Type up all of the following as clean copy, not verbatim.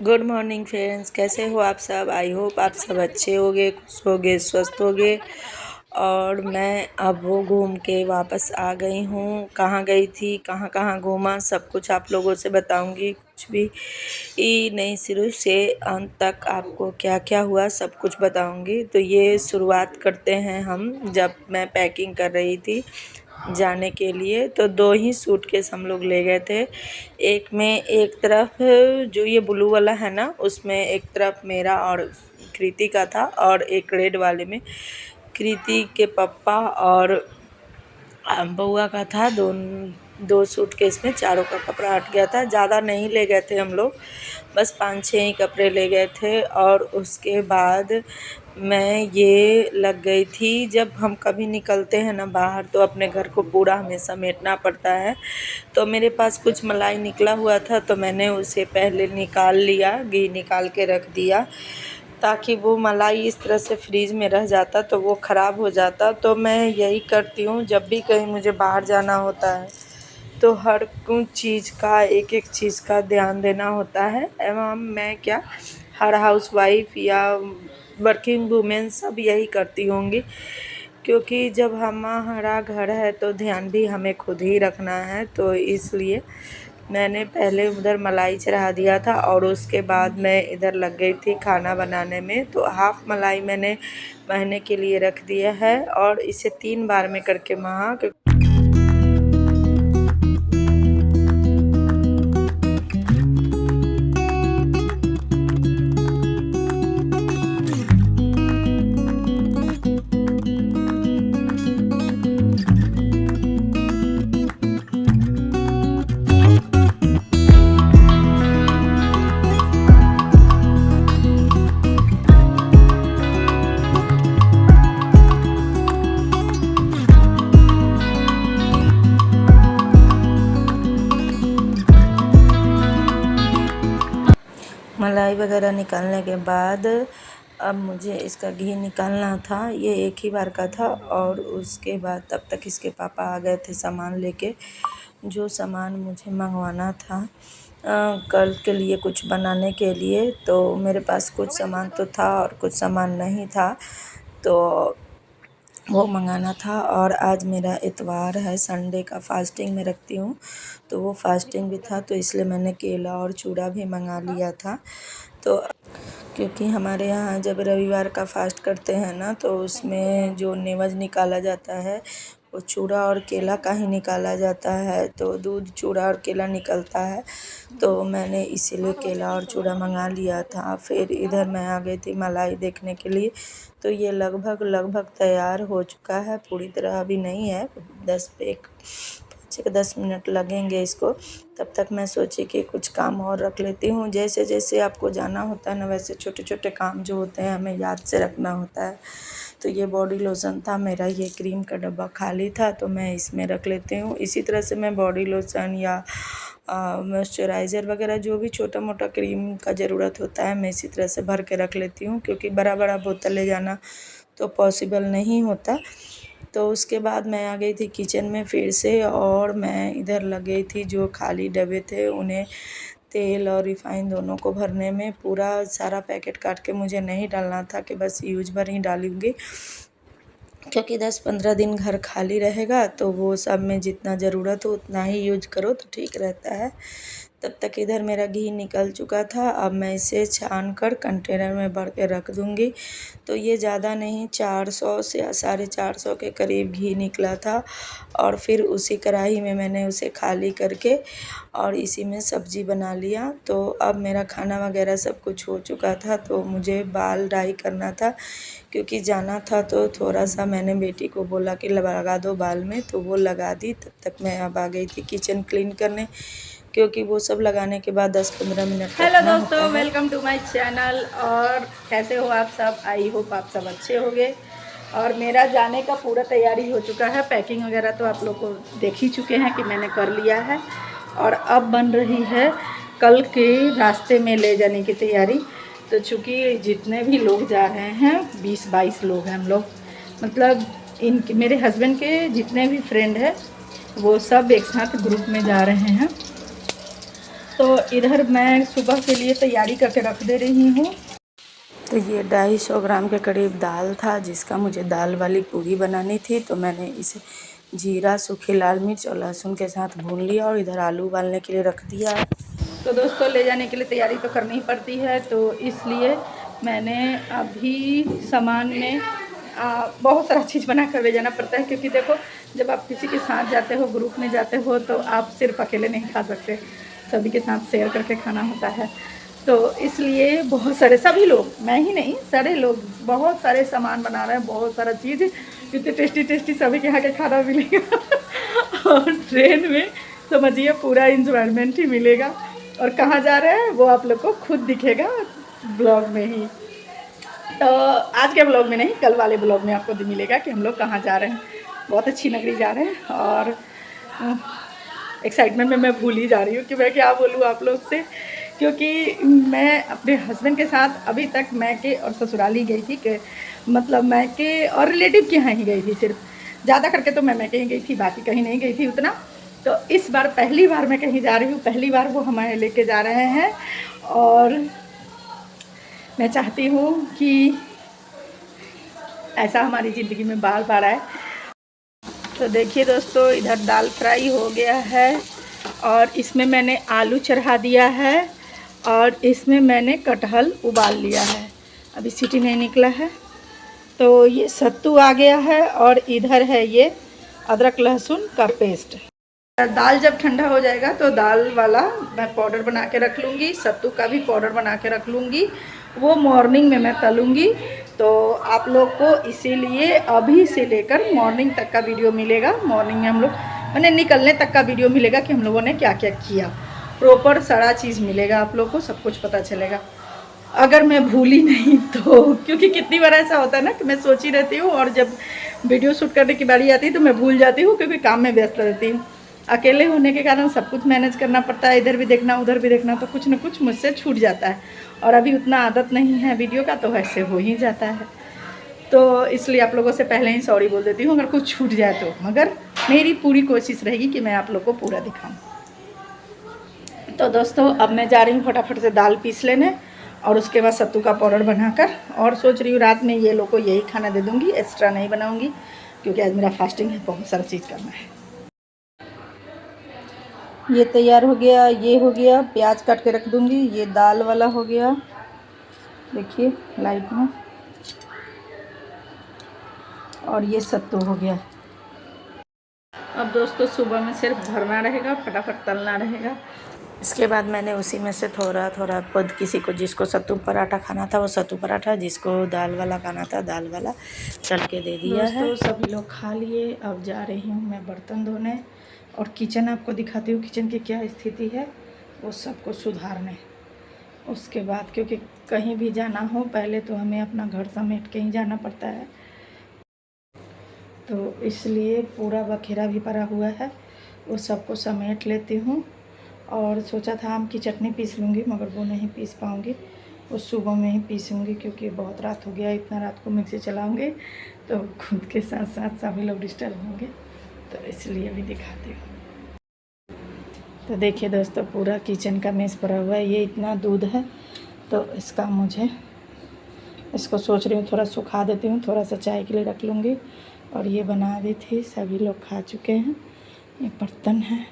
Good morning friends, कैसे हो आप सब। आई होप आप सब अच्छे होगे, खुश होगे, स्वस्थ होगे। और मैं अब वो घूम के वापस आ गई हूँ। कहाँ गई थी, कहाँ कहाँ घूमा, सब कुछ आप लोगों से बताऊंगी। कुछ भी नहीं, शुरू से अंत तक आपको क्या क्या हुआ सब कुछ बताऊंगी। तो ये शुरुआत करते हैं हम। जब मैं पैकिंग कर रही थी जाने के लिए, तो 2 ही सूटकेस हम लोग ले गए थे। एक में एक तरफ जो ये ब्लू वाला है ना, उसमें एक तरफ मेरा और कृति का था, और एक रेड वाले में कृति के पापा और बउआ का था। दो सूटकेस में चारों का कपड़ा हट गया था। ज़्यादा नहीं ले गए थे हम लोग, बस 5-6 ही कपड़े ले गए थे। और उसके बाद मैं ये लग गई थी, जब हम कभी निकलते हैं ना बाहर, तो अपने घर को पूरा हमें समेटना पड़ता है। तो मेरे पास कुछ मलाई निकला हुआ था, तो मैंने उसे पहले निकाल लिया, घी निकाल के रख दिया, ताकि वो मलाई इस तरह से फ्रीज़ में रह जाता तो वो ख़राब हो जाता। तो मैं यही करती हूँ, जब भी कहीं मुझे बाहर जाना होता है तो हर कुछ चीज़ का, एक एक चीज़ का ध्यान देना होता है। एवं मैं क्या, हर हाउसवाइफ या वर्किंग वूमेन सब यही करती होंगी, क्योंकि जब हमारा घर है तो ध्यान भी हमें खुद ही रखना है। तो इसलिए मैंने पहले उधर मलाई चढ़ा दिया था, और उसके बाद मैं इधर लग गई थी खाना बनाने में। तो हाफ़ मलाई मैंने महीने के लिए रख दिया है, और इसे 3 बार में करके महा। मलाई वगैरह निकालने के बाद अब मुझे इसका घी निकालना था। ये एक ही बार का था, और उसके बाद तब तक इसके पापा आ गए थे सामान लेके। जो सामान मुझे मंगवाना था कल के लिए कुछ बनाने के लिए, तो मेरे पास कुछ सामान तो था और कुछ सामान नहीं था, तो वो मंगाना था। और आज मेरा इतवार है, संडे का फास्टिंग में रखती हूँ, तो वो फास्टिंग भी था, तो इसलिए मैंने केला और चूड़ा भी मंगा लिया था। तो क्योंकि हमारे यहाँ जब रविवार का फास्ट करते हैं ना, तो उसमें जो नेवज निकाला जाता है वो चूड़ा और केला का ही निकाला जाता है। तो दूध, चूड़ा और केला निकलता है, तो मैंने इसीलिए केला और चूड़ा मंगा लिया था। फिर इधर मैं आ गई थी मलाई देखने के लिए। तो ये लगभग तैयार हो चुका है, पूरी तरह अभी नहीं है। 5-10 मिनट लगेंगे इसको। तब तक मैं सोची कि कुछ काम और रख लेती हूँ। जैसे जैसे आपको जाना होता है ना, वैसे छोटे छोटे काम जो होते हैं हमें याद से रखना होता है। तो ये बॉडी लोशन था मेरा, ये क्रीम का डब्बा खाली था, तो मैं इसमें रख लेती हूँ। इसी तरह से मैं बॉडी लोशन या मॉइस्चराइज़र वगैरह जो भी छोटा मोटा क्रीम का ज़रूरत होता है, मैं इसी तरह से भर के रख लेती हूँ, क्योंकि बड़ा बड़ा बोतल ले जाना तो पॉसिबल नहीं होता। तो उसके बाद मैं आ गई थी किचन में फिर से, और मैं इधर लग गई थी जो खाली डब्बे थे उन्हें तेल और रिफ़ाइन दोनों को भरने में। पूरा सारा पैकेट काट के मुझे नहीं डालना था, कि बस यूज़ भर ही डालूँगी, क्योंकि 10-15 दिन घर खाली रहेगा, तो वो सब में जितना ज़रूरत हो उतना ही यूज करो तो ठीक रहता है। तब तक इधर मेरा घी निकल चुका था। अब मैं इसे छान कर कंटेनर में भर के रख दूँगी। तो ये ज़्यादा नहीं, 400 से 450 के करीब घी निकला था। और फिर उसी कढ़ाई में मैंने उसे खाली करके और इसी में सब्ज़ी बना लिया। तो अब मेरा खाना वगैरह सब कुछ हो चुका था, तो मुझे बाल डाई करना था, क्योंकि जाना था। तो थोड़ा सा मैंने बेटी को बोला कि लगा दो बाल में, तो वो लगा दी। तब तक मैं अब आ गई थी किचन क्लीन करने, क्योंकि वो सब लगाने के बाद 10-15 मिनट हेलो रखना दोस्तों, होता है। Welcome to my channel. और कैसे हो आप सब। आई होप आप सब अच्छे होंगे। और मेरा जाने का पूरा तैयारी हो चुका है। पैकिंग वगैरह तो आप लोग को देख ही चुके हैं कि मैंने कर लिया है। और अब बन रही है कल के रास्ते में ले जाने की तैयारी। तो चूँकि जितने भी लोग जा रहे हैं 20-22 लोग हैं हम लोग, मतलब इनके मेरे हस्बैंड के जितने भी फ्रेंड हैं वो सब एक साथ ग्रुप में जा रहे हैं। तो इधर मैं सुबह के लिए तैयारी करके रख दे रही हूँ। तो ये 250 ग्राम के करीब दाल था, जिसका मुझे दाल वाली पूरी बनानी थी। तो मैंने इसे जीरा, सूखी लाल मिर्च और लहसुन के साथ भून लिया और इधर आलू उबालने के लिए रख दिया। तो दोस्तों ले जाने के लिए तैयारी तो करनी ही पड़ती है, तो इसलिए मैंने अभी सामान में बहुत सारा चीज़ बना कर ले जाना पड़ता है। क्योंकि देखो, जब आप किसी के साथ जाते हो, ग्रुप में जाते हो, तो आप सिर्फ अकेले नहीं खा सकते, सभी के साथ शेयर करके खाना होता है। तो इसलिए बहुत सारे, सभी लोग, मैं ही नहीं, सारे लोग बहुत सारे सामान बना रहे हैं, बहुत सारा चीज़, इतने टेस्टी टेस्टी सभी के यहाँ के खाना मिलेगा और ट्रेन में समझिए पूरा इंजॉयमेंट ही मिलेगा। और कहाँ जा रहे हैं वो आप लोग को खुद दिखेगा ब्लॉग में ही। तो आज के ब्लॉग में नहीं, कल वाले ब्लॉग में आपको मिलेगा कि हम लोग कहाँ जा रहे हैं। बहुत अच्छी नगरी जा रहे हैं और एक्साइटमेंट में मैं भूल ही जा रही हूँ कि मैं क्या बोलूँ आप लोग से। क्योंकि मैं अपने हस्बैंड के साथ अभी तक मैके और ससुराल ही गई थी, कि मतलब मैके और रिलेटिव के यहाँ ही गई थी सिर्फ। ज़्यादा करके तो मैं मैके ही गई थी, बाकी कहीं नहीं गई थी उतना। तो इस बार पहली बार मैं कहीं जा रही हूँ, पहली बार वो हमारे लेके जा रहे हैं। और मैं चाहती हूँ कि ऐसा हमारी ज़िंदगी में बार बार आए। तो देखिए दोस्तों, इधर दाल फ्राई हो गया है और इसमें मैंने आलू चढ़ा दिया है और इसमें मैंने कटहल उबाल लिया है, अभी सीटी नहीं निकला है। तो ये सत्तू आ गया है और इधर है ये अदरक लहसुन का पेस्ट। दाल जब ठंडा हो जाएगा तो दाल वाला मैं पाउडर बना के रख लूँगी, सत्तू का भी पाउडर बना के रख लूँगी, वो मॉर्निंग में मैं तलूँगी। तो आप लोग को इसीलिए अभी से लेकर मॉर्निंग तक का वीडियो मिलेगा। मॉर्निंग में हम लोग मैंने निकलने तक का वीडियो मिलेगा कि हम लोगों ने क्या क्या किया, प्रॉपर सारा चीज़ मिलेगा, आप लोग को सब कुछ पता चलेगा। अगर मैं भूली नहीं तो, क्योंकि कितनी बार ऐसा होता है ना कि मैं सोची रहती हूँ और जब वीडियो शूट करने की बारी आती है तो मैं भूल जाती हूँ, क्योंकि काम में व्यस्त रहती हूँ। अकेले होने के कारण सब कुछ मैनेज करना पड़ता है, इधर भी देखना उधर भी देखना, तो कुछ न कुछ मुझसे छूट जाता है। और अभी उतना आदत नहीं है वीडियो का, तो ऐसे हो ही जाता है। तो इसलिए आप लोगों से पहले ही सॉरी बोल देती हूँ अगर कुछ छूट जाए तो, मगर मेरी पूरी कोशिश रहेगी कि मैं आप लोग को पूरा दिखाऊँ। तो दोस्तों अब मैं जा रही हूँ फटाफट से दाल पीस लेने और उसके बाद सत्तू का पाउडर बनाकर, और सोच रही हूँ रात में ये लोग को यही खाना दे दूँगी, एक्स्ट्रा नहीं बनाऊँगी, क्योंकि आज मेरा फास्टिंग है, बहुत सारा चीज़ करना है। ये तैयार हो गया, ये हो गया, प्याज काट के रख दूँगी, ये दाल वाला हो गया, देखिए लाइट में, और ये सत्तू हो गया। अब दोस्तों सुबह में सिर्फ भरना रहेगा, फटाफट तलना रहेगा। इसके बाद मैंने उसी में से थोड़ा थोड़ा पद, किसी को जिसको सत्तू पराठा खाना था वो सत्तू पराठा, जिसको दाल वाला खाना था दाल वाला तल के दे दिया है। दोस्तों सभी लोग खा लिए, अब जा रही हूँ मैं बर्तन धोने और किचन आपको दिखाती हूँ किचन की क्या स्थिति है, वो सबको सुधारने। उसके बाद क्योंकि कहीं भी जाना हो पहले तो हमें अपना घर समेट के ही जाना पड़ता है, तो इसलिए पूरा बखेरा भी पड़ा हुआ है, वो सबको समेट लेती हूँ। और सोचा था आम की चटनी पीस लूँगी, मगर वो नहीं पीस पाऊँगी, वो सुबह में ही पीसूँगी, क्योंकि बहुत रात हो गया, इतना रात को मिक्सी चलाऊँगी तो खुद के साथ साथ सभी लोग डिस्टर्ब होंगे, तो इसलिए भी दिखाती हूँ। तो देखिए दोस्तों, पूरा किचन का मेस भरा हुआ है, ये इतना दूध है, तो इसको सोच रही हूँ थोड़ा सुखा देती हूँ, थोड़ा सा चाय के लिए रख लूँगी। और ये बना दी थी, सभी लोग खा चुके हैं। ये बर्तन है,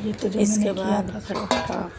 ये तो जो इसके मैंने किया बाद था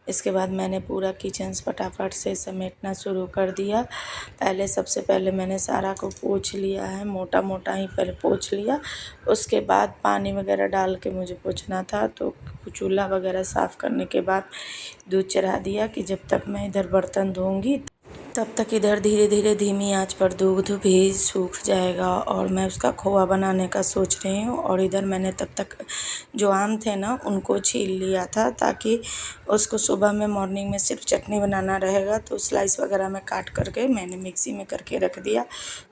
इसके बाद मैंने पूरा किचन फटाफट से समेटना शुरू कर दिया। सबसे पहले मैंने सारा को पोंछ लिया है, मोटा मोटा ही पहले पोंछ लिया, उसके बाद पानी वगैरह डाल के मुझे पोंछना था। तो चूल्हा वगैरह साफ़ करने के बाद दूध चढ़ा दिया कि जब तक मैं इधर बर्तन धोऊंगी तब तक इधर धीरे धीरे धीमी आंच पर दूध भी सूख जाएगा और मैं उसका खोआ बनाने का सोच रही हूँ। और इधर मैंने तब तक जो आम थे ना उनको छील लिया था, ताकि उसको सुबह में मॉर्निंग में सिर्फ चटनी बनाना रहेगा। तो स्लाइस वगैरह में काट करके मैंने मिक्सी में करके रख दिया।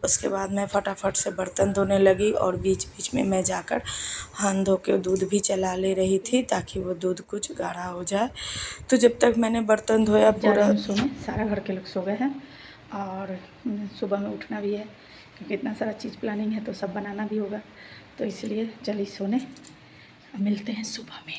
उसके बाद मैं फटाफट से बर्तन धोने लगी और बीच बीच में मैं जाकर हाथ धो के दूध भी चला ले रही थी, ताकि वो दूध कुछ गाढ़ा हो जाए। तो जब तक मैंने बर्तन धोया जा रही पूरा हूँ सोने, सारा घर के लोग सो गए हैं और सुबह में उठना भी है, क्योंकि इतना सारा चीज़ प्लानिंग है तो सब बनाना भी होगा। तो इसलिए चलिए सोने, मिलते हैं सुबह में।